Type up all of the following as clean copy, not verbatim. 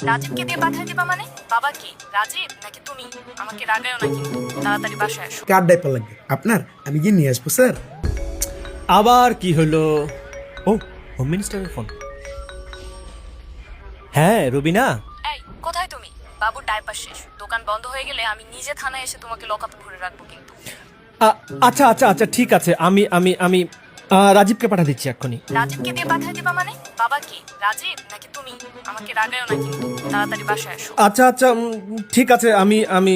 রাজীবকে দিয়ে পাঠিয়ে দিবা মানে? বাবা কি রাজীব নাকি তুমি? আমাকে রাগায়ও না কিন্তু, তাড়াতাড়ি বাসায় এসো। কার ডাইপার লাগবে আপনার? আমি গিয়ে নিয়ে আসবো স্যার। আবার কি হলো? ও, হোম মিনিস্টারের ফোন। হ্যাঁ রুবিনা। এই কোথায় তুমি? বাবুর ডাইপার শেষ, দোকান বন্ধ হয়ে গেলে আমি নিজে থানায় এসে তোমাকে লকআপে ভরে রাখবো কিন্তু। আচ্ছা আচ্ছা আচ্ছা ঠিক আছে, আমি আমি আমি রাজীবকে পাঠা দিচ্ছি এক্ষুনি। রাজীবকে দিয়ে পাঠিয়ে দিবা মানে? বাবা কি রাজীব নাকি তুমি? আমাকে রাগায়ও না কিন্তু, তাড়াতাড়ি বাসায় এসো। আচ্ছা আচ্ছা ঠিক আছে, আমি আমি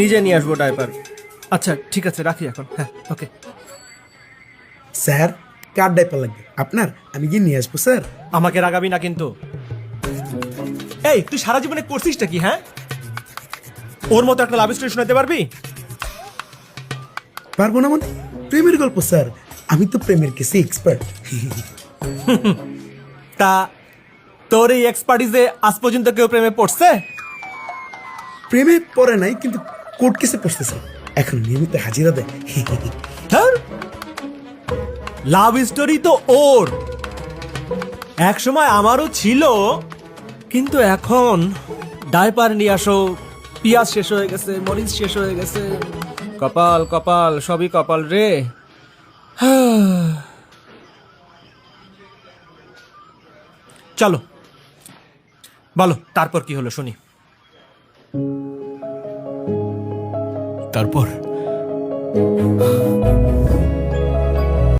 নিজে নিয়ে আসবো ডাইপার। আচ্ছা ঠিক আছে, রাখি এখন। হ্যাঁ ওকে। স্যার কার ডাইপার লাগবে আপনার? আমি গিয়ে নিয়ে আসবো স্যার। আমাকে রাগাবি না কিন্তু। এই তুই সারা জীবনে করছিসটা কি? হ্যাঁ, ওর মতো একটা লাভ স্টোরি শোনাতে পারবি? পারবো না মানে? প্রেমের গল্প স্যার, আমি তো প্রেমের কেসে এক্সপার্ট। তা তোর এই এক্সপার্টিসে আজ পর্যন্ত কেউ প্রেমে পড়ছে? প্রেমে পড়ে নাই, কিন্তু কোর্ট কেসে পড়ছে স্যার, এখন নিয়মিত হাজিরা দেয়। হ্যাঁ, লাভ স্টোরি তো ওর, এক সময় আমারও ছিল, কিন্তু এখন ডাইপার নিয়ে আসো, পিয়াজ শেষ হয়ে গেছে, মরিচ শেষ হয়ে গেছে, কপাল কপাল সবই কপাল রে। চলো বলো তারপর কি হলো শুনি। তারপর